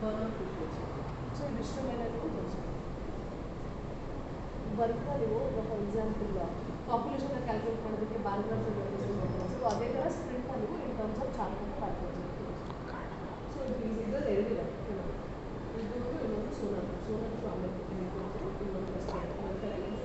Burnout ತೋರಿಸಿ. So ಇದಿಷ್ಟು ಮೇಲೆ ನೀವು ತೋರಿಸ್ಬೇಕು. ಬರ್ತಾ ನೀವು ಫಾರ್ ಎಕ್ಸಾಂಪಲ್ ಪಾಪ್ಯುಲೇಷನ್ ಕ್ಯಾಲ್ಕುಲೇಟ್ ಮಾಡೋದಕ್ಕೆ ಬ್ಯಾನ್ಗ್ರಾಫ್ ಸೊ ಅದೇ ಥರ ಸ್ಪ್ರಿಂಟ್ ನೀವು in terms of chart calculate. So ಇದರಲ್ಲಿ ಎರಡಿದೆ, ಇದು ಇನ್ನೊಂದು ಸೋನತ್ತು ಆಮೇಲೆ ಇನ್ನೊಂದು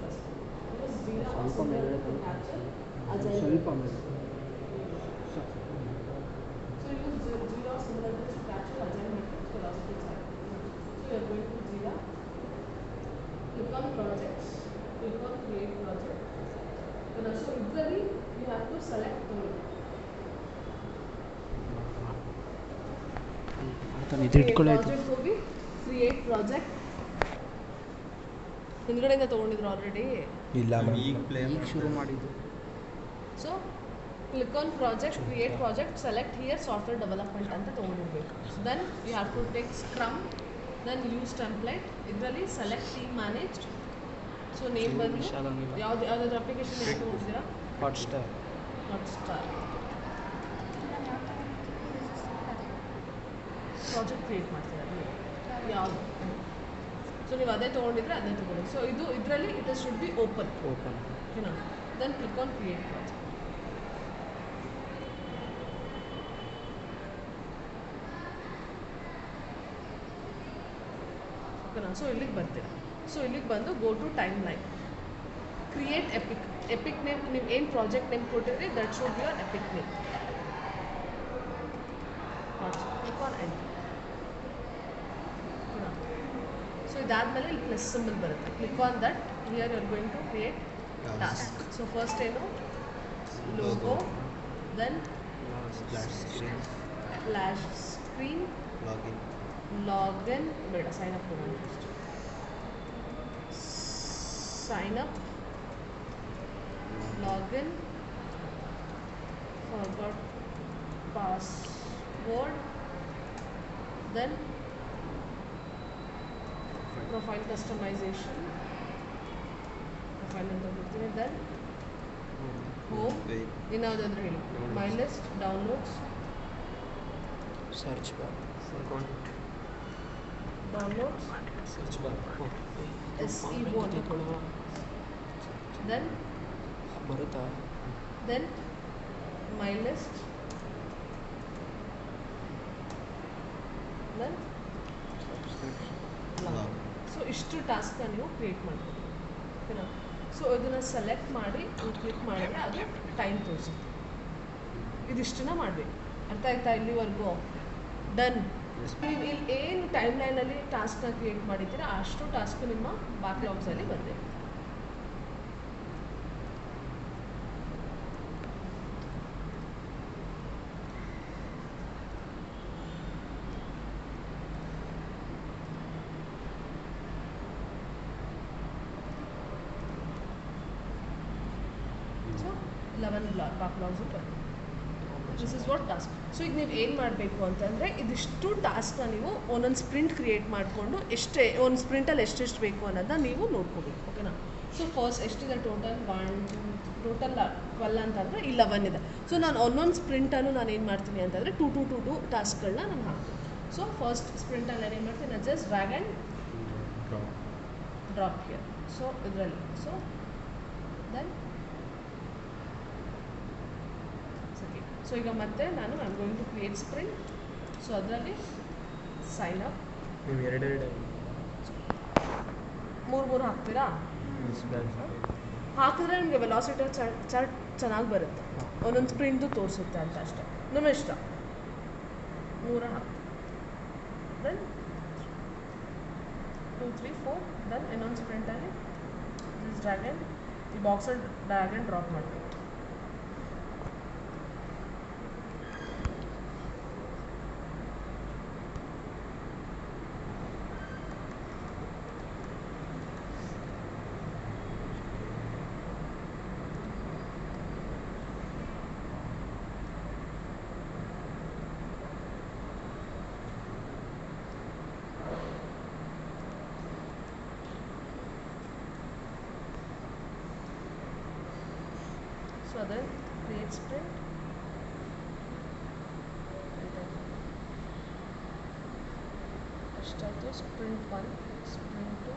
ಫಸ್ಟ್ ಇದು ಫಸ್ಟ್ ಕ್ಯಾಪ್ಚರ್ ಅಜೈಲ್. ಸ್ವಲ್ಪ ಮೇಲೆ So use Jira similarly to capture agile metrics velocity chart. So you are going to Jira, click on projects, click on create project. And so usually you have to select project ಹೋಗಿ create project. ಹಿಂದ್ಗಡೆಯಿಂದ ತಗೊಂಡಿದ್ರು already ಇಲ್ಲ ಈಗ ಶುರು ಮಾಡಿದ್ದು. So click on project, create project, select here software development ಅಂತ ತಗೊಂಡಿರ್ಬೇಕು. Then you have to take Scrum, then use template. ಇದರಲ್ಲಿ select team managed. So name ಬಂದು ಯಾವುದಾದ್ರು application ಏನು ತಗೊಂಡಿದ್ದೀರಾ? ಹಾಟ್ಸ್ಟಾರ್. ಪ್ರಾಜೆಕ್ಟ್ ಕ್ರಿಯೇಟ್ ಮಾಡ್ತೀರಾ ಯಾವುದು? ಸೊ ನೀವು ಅದೇ ತೊಗೊಂಡಿದ್ರೆ ಅದನ್ನೇ ತೊಗೊಳ್ಳಿ. ಸೊ ಇದರಲ್ಲಿ ಇಟ್ ಶುಡ್ ಬಿ ಓಪನ್ ಓಕೆನಾ? Then click on create project. ಓಕೆನಾ? ಸೊ ಇಲ್ಲಿಗೆ ಬರ್ತೀರಾ. ಸೊ ಇಲ್ಲಿಗೆ ಬಂದು go to timeline, create epic name. ನೀವು ಏನು ಪ್ರಾಜೆಕ್ಟ್ ನೇಮ್ ಕೊಟ್ಟಿದ್ರಿ that should be your epic name. Click on enter. So ಇದಾದಮೇಲೆ ಇಲ್ಲಿ ಪ್ಲಸ್ ಸಿಂಬಲ್ ಬರುತ್ತೆ. Click on that. Here you are going to create task. So first ಏನು logo, then flash screen, login ಬೇಡ, sign up ಕೊಡೋಣ first. Sign up, login, forgot password, then profile customisation, profile ಅಂತ ಕೊಡ್ತೀನಿ. Then home, ಇನ್ಯಾವುದಾದ್ರೂ ಹೇಳಿ, my list, downloads, search bar, downloads, search bar SEO ಅಂತ ಕೊಡುವ. Then ಬರುತ್ತಾ? Then my list, then so ಇಷ್ಟು ಟಾಸ್ಕ್ನ ನೀವು ಕ್ರಿಯೇಟ್ ಮಾಡ್ಬೋದು ಓಕೆನಾ? ಸೊ ಇದನ್ನು ಸೆಲೆಕ್ಟ್ ಮಾಡಿ ಕ್ಲಿಕ್ ಮಾಡಿದ್ರೆ ಅದು ಟೈಮ್ ತೋರಿಸುತ್ತೆ. ಇದಿಷ್ಟನ್ನ ಮಾಡಬೇಕು. ಅರ್ಥ ಆಯ್ತಾ ಇಲ್ಲಿವರೆಗೂ? ಡನ್. ನೀವು ಇಲ್ಲಿ ಏನು ಟೈಮ್ ಲೈನಲ್ಲಿ ಟಾಸ್ಕ್ನ ಕ್ರಿಯೇಟ್ ಮಾಡಿದ್ದೀರಾ ಅಷ್ಟು ಟಾಸ್ಕ್ ನಿಮ್ಮ ಬ್ಯಾಕ್ಲಾಗ್ಸಲ್ಲಿ ಬರಬೇಕು. ಸೊ 11 ಬ್ಯಾಕ್ಲಾಗ್ಸು ಬರಬೇಕು. This is what task. So ಈಗ ನೀವು ಏನು ಮಾಡಬೇಕು ಅಂತಂದರೆ ಇದಿಷ್ಟು ಟಾಸ್ಕ್ನ ನೀವು ಒಂದೊಂದು ಸ್ಪ್ರಿಂಟ್ ಕ್ರಿಯೇಟ್ ಮಾಡಿಕೊಂಡು ಒಂದು ಸ್ಪ್ರಿಂಟಲ್ಲಿ ಎಷ್ಟೆಷ್ಟು ಬೇಕು ಅನ್ನೋದನ್ನ ನೀವು ನೋಡ್ಕೋಬೇಕು ಓಕೆನಾ? ಸೊ ಫಸ್ಟ್ ಎಷ್ಟಿದೆ ಟೋಟಲ್? 12 ಅಂತಂದರೆ 11 ಇದೆ. ಸೊ ನಾನು ಒಂದೊಂದು ಸ್ಪ್ರಿಂಟನ್ನು ನಾನು ಏನು ಮಾಡ್ತೀನಿ ಅಂತಂದರೆ ಟು ಟಾಸ್ಕ್ಗಳನ್ನ ನಾನು ಹಾಕ್ತೀನಿ. ಸೊ ಫಸ್ಟ್ ಸ್ಪ್ರಿಂಟಲ್ಲಿ ನಾನು ಏನು ಮಾಡ್ತೀನಿ, ನಾನು just drag and drop here. So ಇದರಲ್ಲಿ ಸೊ ದೆನ್ ಸೊ ಈಗ ಮತ್ತೆ ನಾನು I am going to create sprint. So ಅದರಲ್ಲಿ ಸೈನ್ ಅಪ್ ನೀವು ಎರಡೆರಡು ಮೂರು ಹಾಕ್ತೀರಾ? ಹಾಕಿದ್ರೆ ನಿಮಗೆ ವೆಲಾಸಿಟಿ ಚಾರ್ಟ್ ಚೆನ್ನಾಗಿ ಬರುತ್ತೆ. ಒಂದೊಂದು ಸ್ಪ್ರಿಂಟು ತೋರಿಸುತ್ತೆ ಅಂತ ಅಷ್ಟೇ, ನಮ್ಮ ಇಷ್ಟ. 3 ಹಾಕ್ತೀವಿ. ದೆನ್ 2 3 4 ದೆನ್ ಇನ್ನೊಂದು ಸ್ಪ್ರಿಂಟಲ್ಲಿ ದಿಸ್ ಡ್ರ್ಯಾಗನ್ ಈ ಬಾಕ್ಸಲ್ಲಿ ಡ್ರ್ಯಾಗನ್ ಡ್ರಾಪ್ ಮಾಡಬೇಕು. So then create sprint and then ಎಷ್ಟಾಯಿತು ಸ್ಪ್ರಿಂಟ್ 1 ಸ್ಪ್ರಿಂಟ್ 2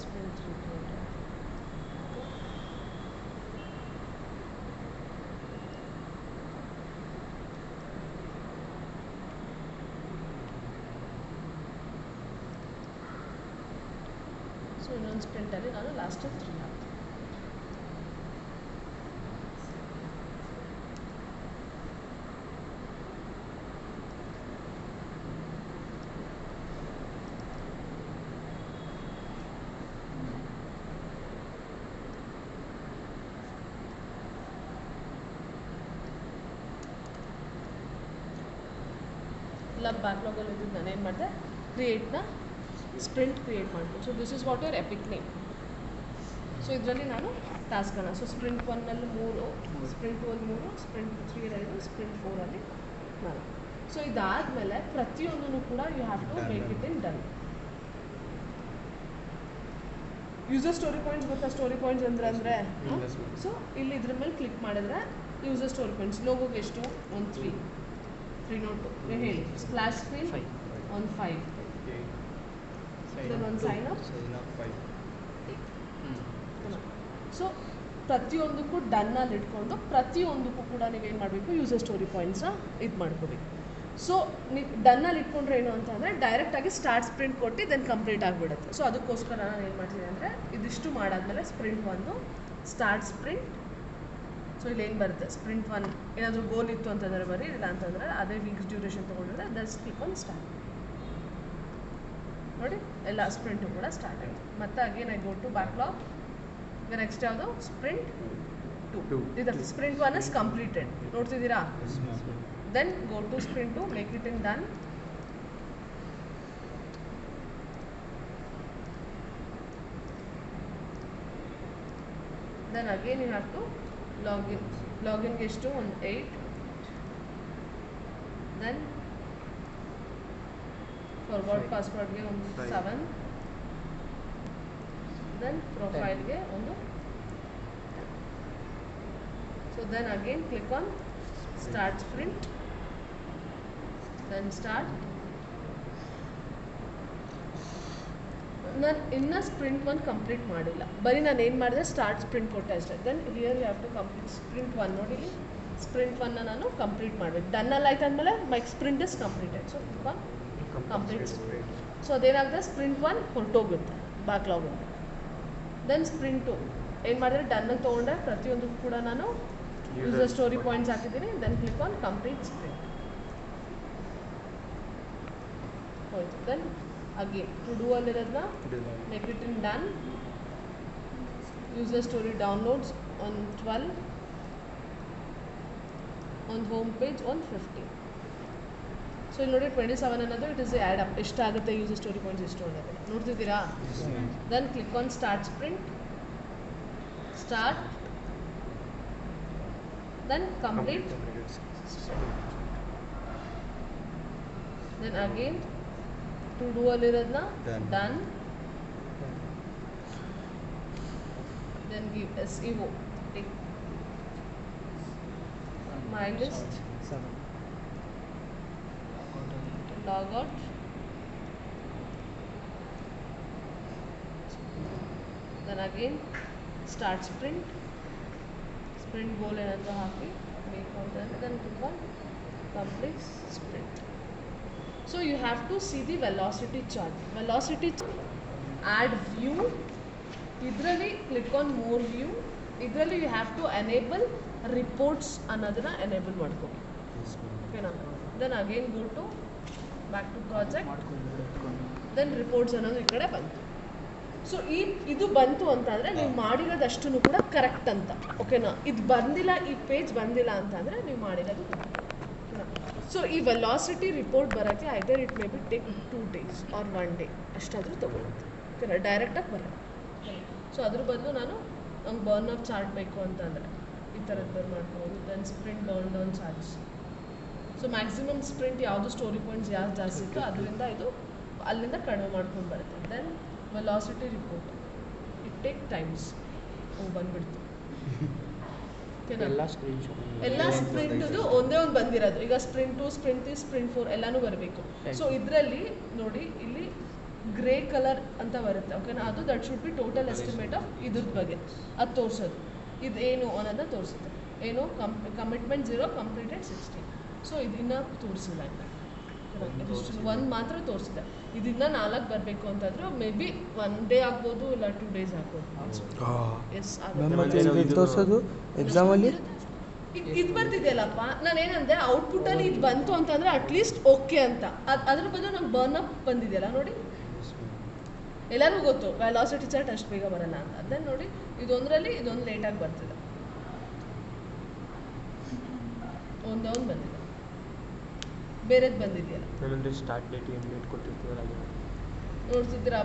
ಸ್ಪ್ರಿಂಟ್ 3 ಕ್ರಿಯೇಟ್ ಆಯಿತು. ಸೊ ಇನ್ನೊಂದು ಸ್ಪ್ರಿಂಟಲ್ಲಿ ನಾನು ಲಾಸ್ಟಲ್ಲಿ 3 ಹಾಕ್ತೀನಿ. ಇಲ್ಲ ಬ್ಯಾಕ್ಲಾಗಲ್ಲಿ ಇದ್ದಿದ್ದು ನಾನು ಏನು ಮಾಡಿದೆ, ಕ್ರಿಯೇಟ್ನ ಸ್ಪ್ರಿಂಟ್ ಕ್ರಿಯೇಟ್ ಮಾಡ್ತೀನಿ. So this is what your epic name. So ಇದರಲ್ಲಿ ನಾನು ಟಾಸ್ಕನ್ನು, ಸೊ ಸ್ಪ್ರಿಂಟ್ 1ನಲ್ಲಿ 3, ಸ್ಪ್ರಿಂಟ್ 2ಅಲ್ಲಿ 3, ಸ್ಪ್ರಿಂಟ್ 3ರಲ್ಲಿ 5, ಸ್ಪ್ರಿಂಟ್ 4ಅಲ್ಲಿ 4. ಸೊ ಇದಾದಮೇಲೆ ಪ್ರತಿಯೊಂದೂ ಕೂಡ you have to make it in done. User story points ಗೊತ್ತಾ? ಸ್ಟೋರಿ ಪಾಯಿಂಟ್ಸ್ ಅಂದರೆ ಸೊ ಇಲ್ಲಿ ಇದ್ರ ಮೇಲೆ ಕ್ಲಿಕ್ ಮಾಡಿದ್ರೆ ಯೂಸರ್ ಸ್ಟೋರಿ ಪಾಯಿಂಟ್ಸ್ ಲೋಗೋಗೆ ಎಷ್ಟು ಒಂದು 3 ನೋಟು ಹೇಳಿ. ಸ್ಪ್ಲಾಶ್ ಸ್ಕ್ರೀನ್ ಒಂದು 5, then ಒಂದು ಸೈನ್ ಅಪ್. ಸೊ ಪ್ರತಿಯೊಂದಕ್ಕೂ ಡನ್ನಲ್ಲಿ ಇಟ್ಕೊಂಡು ಪ್ರತಿಯೊಂದಕ್ಕೂ ಕೂಡ ನೀವೇನು ಮಾಡಬೇಕು, ಯೂಸರ್ ಸ್ಟೋರಿ ಪಾಯಿಂಟ್ಸ್ನ ಇದು ಮಾಡ್ಕೋಬೇಕು. ಸೊ ನೀವು ಡನ್ನಲ್ಲಿ ಇಟ್ಕೊಂಡ್ರೆ ಏನು ಅಂತಂದರೆ ಡೈರೆಕ್ಟಾಗಿ ಸ್ಟಾರ್ಟ್ ಸ್ಪ್ರಿಂಟ್ ಕೊಟ್ಟು ದೆನ್ ಕಂಪ್ಲೀಟ್ ಆಗಿಬಿಡುತ್ತೆ. ಸೊ ಅದಕ್ಕೋಸ್ಕರ ನಾನು ಏನು ಮಾಡ್ತೀನಿ ಅಂದರೆ ಇದಿಷ್ಟು ಮಾಡಾದ್ಮೇಲೆ ಸ್ಪ್ರಿಂಟ್ 1 ಸ್ಟಾರ್ಟ್ ಸ್ಪ್ರಿಂಟ್. ಸೊ ಇಲ್ಲಿ ಏನು ಬರುತ್ತೆ, ಸ್ಪ್ರಿಂಟ್ 1 ಏನಾದರೂ ಗೋಲ್ ಇತ್ತು ಅಂತಂದರೆ ಬರೀ, ಇಲ್ಲ ಅಂತಂದರೆ ಅದೇ ವೀಕ್ಸ್ ಡ್ಯೂರೇಷನ್ ತೊಗೊಂಡ್ರೆ ದಟ್ಸ್ ಕ್ಲಿಕ್ ಆನ್ ಸ್ಟಾರ್ಟ್. ನೋಡಿ ಎಲ್ಲ ಸ್ಪ್ರಿಂಟು ಕೂಡ ಸ್ಟಾರ್ಟ್ ಆಯಿತು. ಮತ್ತು again I go to backlog. ಈಗ ನೆಕ್ಸ್ಟ್ ಯಾವುದು ಸ್ಪ್ರಿಂಟ್ 2. ಇದು ಸ್ಪ್ರಿಂಟ್ 1 ಇಸ್ ಕಂಪ್ಲೀಟೆಡ್, ನೋಡ್ತಿದ್ದೀರಾ? Then go to sprint 2, make it in done. Then again you have to login. ಲಾಗಿನ್ಗೆ ಎಷ್ಟು ಒಂದು 8, ದೆನ್ ಫಾರ್ವರ್ಡ್ ಪಾಸ್ವರ್ಡ್ಗೆ ಒಂದು 7, ದೆನ್ ಪ್ರೊಫೈಲ್ಗೆ ಒಂದು 10. So then again click on start sprint, then start. ನಾನು ಇನ್ನೂ ಸ್ಪ್ರಿಂಟ್ 1 ಕಂಪ್ಲೀಟ್ ಮಾಡಿಲ್ಲ, ಬರೀ ನಾನು ಏನು ಮಾಡಿದೆ ಸ್ಟಾರ್ಟ್ ಸ್ಪ್ರಿಂಟ್ ಕೊಟ್ಟೆ ಅಷ್ಟೇ. Then here you have to complete sprint 1. ನೋಡಿ ಸ್ಪ್ರಿಂಟ್ 1ನ ನಾನು ಕಂಪ್ಲೀಟ್ ಮಾಡಬೇಕು. ಡನ್ನಲ್ಲಿ ಆಯ್ತು ಅಂದಮೇಲೆ my sprint is completed. So click on complete sprint. So ಅದೇನಾಗುತ್ತೆ, ಸ್ಪ್ರಿಂಟ್ 1 ಹೊರಟೋಗುತ್ತೆ ಬ್ಯಾಕ್ಲಾಗಿಂದ. ದೆನ್ ಸ್ಪ್ರಿಂಟ್ 2 ಏನು ಮಾಡಿದ್ರೆ ಡನ್ನಲ್ಲಿ ತೊಗೊಂಡ್ರೆ ಪ್ರತಿಯೊಂದಕ್ಕೂ ಕೂಡ ನಾನು ಯೂಸರ್ ಸ್ಟೋರಿ ಪಾಯಿಂಟ್ಸ್ ಹಾಕಿದ್ದೀನಿ. Then click on complete sprint. ಹೋಯ್ತು. ದೆನ್ ಅಗೇನ್ ಟು ಡೂ ಅಲ್ಲಿರೋದನ್ನ make it in done. User story downloads on 12, on home page on 15. So ಇಲ್ಲಿ ನೋಡಿ 27 ಅನ್ನೋದು ಇಟ್ ಇಸ್ ಆ್ಯಡ್ ಅಪ್, ಎಷ್ಟಾಗುತ್ತೆ ಯೂಸರ್ ಸ್ಟೋರಿ ಪಾಯಿಂಟ್ಸ್ ಎಷ್ಟು ಅನ್ನೋದು ನೋಡ್ತಿದ್ದೀರಾ? Then click on start sprint, start, then complete, then again to do ಅಲ್ಲಿರೋದನ್ನ done. Then give SEO, take my list, log out, then again start sprint, sprint goal ಏನಾದರೂ ಹಾಕಿ make ಅಂತ, then click on complete sprint. So you have to see the velocity chart. Velocity add view, ಇದರಲ್ಲಿ click on more view. ಇದರಲ್ಲಿ you have to enable reports ಅನ್ನೋದನ್ನ enable ಮಾಡ್ಕೋಬೇಕು. ಓಕೆನಾ? then again go to back to project, then reports ಅನ್ನೋದು ಈ ಕಡೆ ಬಂತು. So ಇದು ಬಂತು ಅಂತಂದರೆ ನೀವು ಮಾಡಿರೋದಷ್ಟು ಕೂಡ ಕರೆಕ್ಟ್ ಅಂತ. ಓಕೆನಾ? ಇದು ಬಂದಿಲ್ಲ, ಈ ಪೇಜ್ ಬಂದಿಲ್ಲ ಅಂತಂದರೆ ನೀವು ಮಾಡಿರೋದು. ಸೊ ಈ ವೆಲಾಸಿಟಿ ರಿಪೋರ್ಟ್ ಬರೋಕ್ಕೆ either it may be take 2 days or 1 day ಅಷ್ಟಾದರೂ ತೊಗೊಳುತ್ತೆ. ಓಕೆನಾ? ಡೈರೆಕ್ಟಾಗಿ ಬರೋಲ್ಲ. ಸೊ ಅದ್ರ ಬದಲು ನಂಗೆ ಬರ್ನ್ ಆಫ್ ಚಾರ್ಟ್ ಬೇಕು ಅಂತಂದರೆ ಈ ಥರದ್ದು ಮಾಡ್ಬೋದು. Then sprint burn down charts. So maximum sprint ಯಾವುದು ಸ್ಟೋರಿ ಪಾಯಿಂಟ್ಸ್ ಯಾವ್ದು ಜಾಸ್ತಿ ಇತ್ತು ಅದರಿಂದ ಇದು ಅಲ್ಲಿಂದ ಕಡಿಮೆ ಮಾಡ್ಕೊಂಡು ಬರುತ್ತೆ. Then velocity report, it take times. ಬಂದುಬಿಡ್ತು. ಓಕೆನಾ? ಎಲ್ಲ ಸ್ಕ್ರೀನ್ ಶಾಟ್ ಎಲ್ಲ ಸ್ಪ್ರಿಂಟ್ದು ಒಂದೇ ಒಂದು ಬಂದಿರೋದು. ಈಗ ಸ್ಪ್ರಿಂಟ್ 2, ಸ್ಪ್ರಿಂಟ್ 3, ಸ್ಪ್ರಿಂಟ್ 4 ಎಲ್ಲನೂ ಬರಬೇಕು. ಸೊ ಇದರಲ್ಲಿ ನೋಡಿ ಇಲ್ಲಿ ಗ್ರೇ ಕಲರ್ ಅಂತ ಬರುತ್ತೆ, ಓಕೆನಾ? ಅದು that should B total estimate of ಇದ್ರದ್ದು ಬಗ್ಗೆ ಅದು ತೋರಿಸೋದು. ಇದೇನು ಅನ್ನೋದನ್ನ ತೋರಿಸುತ್ತೆ. ಏನು ಕಮಿಟ್ಮೆಂಟ್ 0, ಕಂಪ್ಲೀಟೆಡ್ 16. ಸೊ ಇದನ್ನ ತೋರಿಸಿಲ್ಲ ಇನ್ನು. ಒಂದು ಮಾತ್ರ ತೋರಿಸಿದೆ. ಇದನ್ನ 4 ಬರಬೇಕು ಅಂತಂದ್ರೆ ಮೇ ಬಿ 1 ಡೇ ಆಗ್ಬೋದು, ಇಲ್ಲ 2 ಡೇಸ್ ಆಗ್ಬೋದು. ಎಸ್ ಮ್ಯಾಮ್ ತೋರಿಸೋದು ಎಕ್ಸಾಮಲ್ಲಿ ಇದು ಬರ್ತಿದೆಯಲ್ಲಪ್ಪ, ನಾನೇನಂದೆ ಔಟ್ಪುಟ್ಟಲ್ಲಿ ಇದು ಬಂತು ಅಂತಂದರೆ ಅಟ್ಲೀಸ್ಟ್ ಓಕೆ ಅಂತ. ಅದ್ರ ಬದಲು ನಂಗೆ ಬರ್ನ್ ಅಪ್ ಬಂದಿದೆಯಲ್ಲ ನೋಡಿ, ಎಲ್ಲರಿಗೂ ಗೊತ್ತು ವೆಲಾಸಿಟಿ ಚಾರ್ಟ್ ಅಷ್ಟು ಬೇಗ ಬರಲ್ಲ ಅಂತ. ಅದನ್ನ ನೋಡಿ, ಇದೊಂದರಲ್ಲಿ ಇದೊಂದು ಲೇಟಾಗಿ ಬರ್ತಿದೆ, ಒಂದೇ ಒಂದು ಬಂದಿದೆ, ಬೇರೆದು ಬಂದಿದೆಯಲ್ಲ. ನಮ್ಮಂದ್ರೆ ಸ್ಟಾರ್ಟ್ ಡೇಟ್ ಏನು ಡೇಟ್ ಕೊಟ್ಟಿರ್ತೀವಲ್ಲ ನೋಡ್ತಿದ್ದೀರಾ?